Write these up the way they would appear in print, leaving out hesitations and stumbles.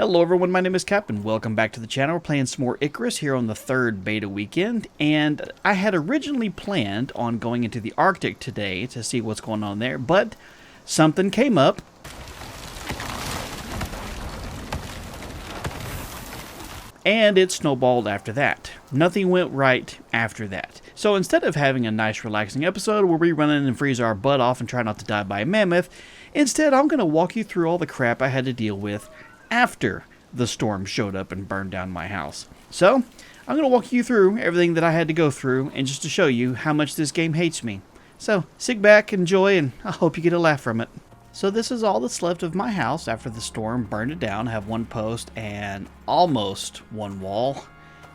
Hello everyone, my name is Capp and welcome back to the channel. We're playing some more Icarus here on the third beta weekend, and I had originally planned on going into the Arctic today to see what's going on there, but something came up. And it snowballed after that. Nothing went right after that. So instead of having a nice relaxing episode where we run in and freeze our butt off and try not to die by a mammoth, instead I'm going to walk you through all the crap I had to deal with after the storm showed up and burned down my house. So I'm going to walk you through everything that I had to go through and just to show you how much this game hates me. So sit back, enjoy, and I hope you get a laugh from it. So this is all that's left of my house after the storm burned it down. I have one post and almost one wall.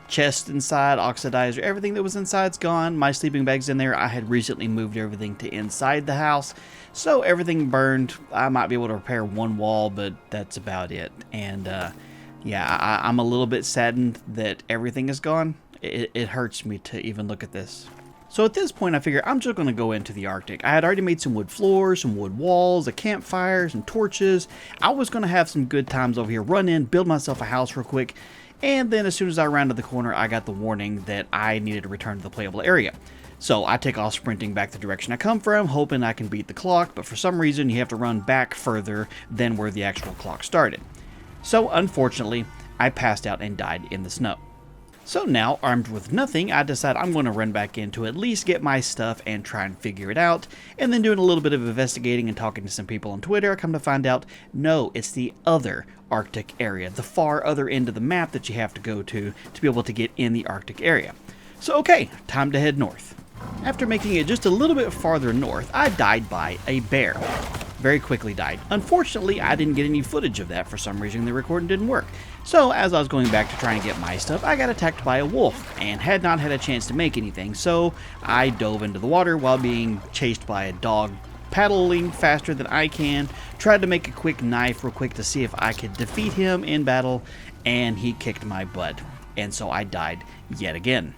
Chest inside, oxidizer, everything that was inside's gone. My sleeping bag's in there. I had recently moved everything to inside the house, so everything burned. I might be able to repair one wall, but that's about it. And yeah, I'm a little bit saddened that everything is gone. It hurts me to even look at this. So at this point, I figure I'm just going to go into the Arctic. I had already made some wood floors, some wood walls, a campfire, some torches. I was going to have some good times over here. Run in, build myself a house real quick. And then as soon as I rounded the corner, I got the warning that I needed to return to the playable area. So I take off sprinting back the direction I come from, hoping I can beat the clock. But for some reason, you have to run back further than where the actual clock started. So unfortunately, I passed out and died in the snow. So now, armed with nothing, I decide I'm going to run back in to at least get my stuff and try and figure it out. And then doing a little bit of investigating and talking to some people on Twitter, I come to find out, no, it's the other Arctic area, the far other end of the map that you have to go to be able to get in the Arctic area. So okay, time to head north. After making it just a little bit farther north, I died by a bear. Very quickly died. Unfortunately, I didn't get any footage of that for some reason. The recording didn't work. So as I was going back to try and get my stuff, I got attacked by a wolf and had not had a chance to make anything. So I dove into the water while being chased by a dog paddling faster than I can. Tried to make a quick knife real quick to see if I could defeat him in battle, and he kicked my butt. And so I died yet again.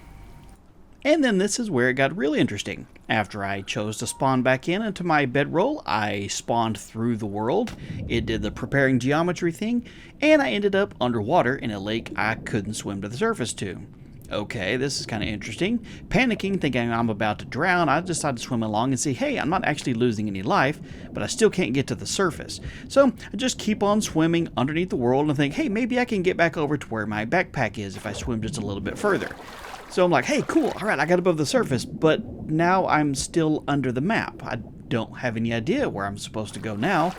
And then this is where it got really interesting. After I chose to spawn back into my bedroll, I spawned through the world. It did the preparing geometry thing, and I ended up underwater in a lake I couldn't swim to the surface to. Okay, this is kind of interesting. Panicking, thinking I'm about to drown, I decided to swim along and see, hey, I'm not actually losing any life, but I still can't get to the surface. So I just keep on swimming underneath the world and think, hey, maybe I can get back over to where my backpack is if I swim just a little bit further. So I'm like, hey, cool, all right, I got above the surface, but now I'm still under the map. I don't have any idea where I'm supposed to go now.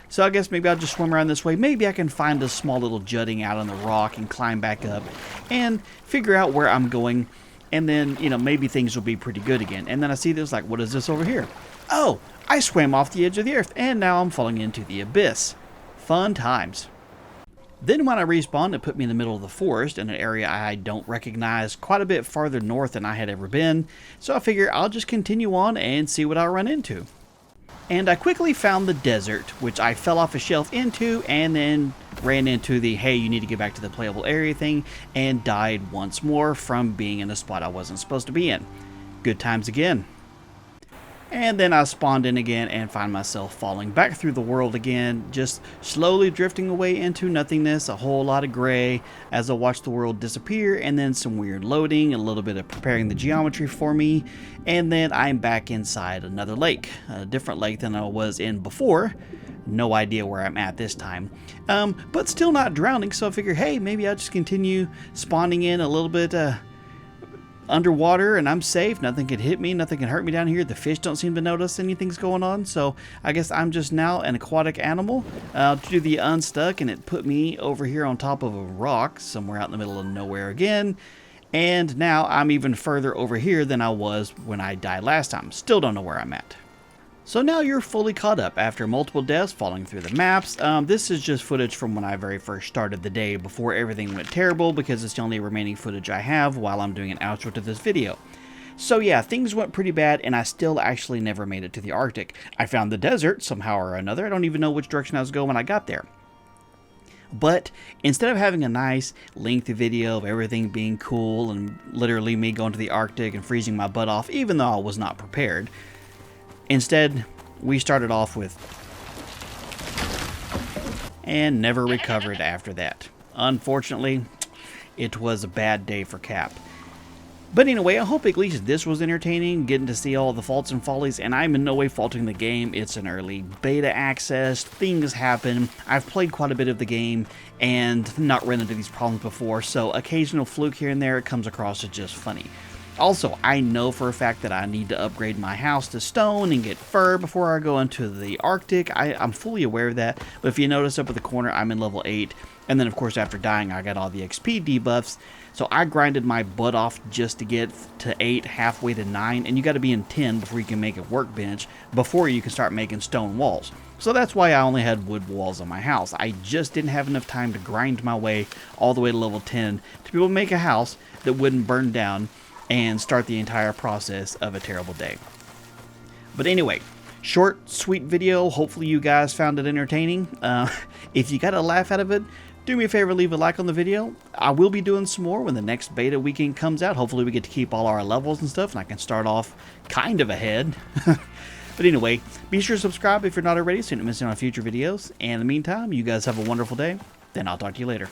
So I guess maybe I'll just swim around this way. Maybe I can find a small little jutting out on the rock and climb back up and figure out where I'm going. And then, you know, maybe things will be pretty good again. And then I see this, like, what is this over here? Oh, I swam off the edge of the earth, and now I'm falling into the abyss. Fun times. Then when I respawned, it put me in the middle of the forest in an area I don't recognize, quite a bit farther north than I had ever been. So I figure I'll just continue on and see what I'll run into. And I quickly found the desert, which I fell off a shelf into and then ran into the, hey, you need to get back to the playable area thing, and died once more from being in a spot I wasn't supposed to be in. Good times again. And then I spawned in again and find myself falling back through the world again, just slowly drifting away into nothingness, a whole lot of gray as I watch the world disappear, and then some weird loading, a little bit of preparing the geometry for me, and then I'm back inside another lake, a different lake than I was in before. No idea where I'm at this time, but still not drowning, so I figure, hey, maybe I'll just continue spawning in a little bit underwater and I'm safe. Nothing can hit me, nothing can hurt me down here. The fish don't seem to notice anything's going on, so I guess I'm just now an aquatic animal. To do the unstuck, and it put me over here on top of a rock somewhere out in the middle of nowhere again, and now I'm even further over here than I was when I died last time. Still don't know where I'm at. So now you're fully caught up after multiple deaths, falling through the maps. This is just footage from when I very first started the day before everything went terrible, because it's the only remaining footage I have while I'm doing an outro to this video. So yeah, things went pretty bad, and I still actually never made it to the Arctic. I found the desert somehow or another. I don't even know which direction I was going when I got there. But instead of having a nice lengthy video of everything being cool and literally me going to the Arctic and freezing my butt off, even though I was not prepared, instead we started off with and never recovered after that. Unfortunately, it was a bad day for Capp. But anyway, I hope at least this was entertaining, getting to see all the faults and follies, and I'm in no way faulting the game. It's an early beta access, things happen. I've played quite a bit of the game and not run into these problems before, so occasional fluke here and there, it comes across as just funny. Also, I know for a fact that I need to upgrade my house to stone and get fur before I go into the Arctic. I'm fully aware of that, but if you notice up at the corner, I'm in level 8, and then of course after dying I got all the XP debuffs, so I grinded my butt off just to get to 8, halfway to 9, and you got to be in 10 before you can make a workbench, before you can start making stone walls. So that's why I only had wood walls on my house. I just didn't have enough time to grind my way all the way to level 10 to be able to make a house that wouldn't burn down and start the entire process of a terrible day. But anyway, short, sweet video. Hopefully you guys found it entertaining. If you got a laugh out of it, do me a favor, leave a like on the video. I will be doing some more when the next beta weekend comes out. Hopefully we get to keep all our levels and stuff, and I can start off kind of ahead. But anyway, be sure to subscribe if you're not already so you don't miss out on future videos. And in the meantime, you guys have a wonderful day. Then I'll talk to you later.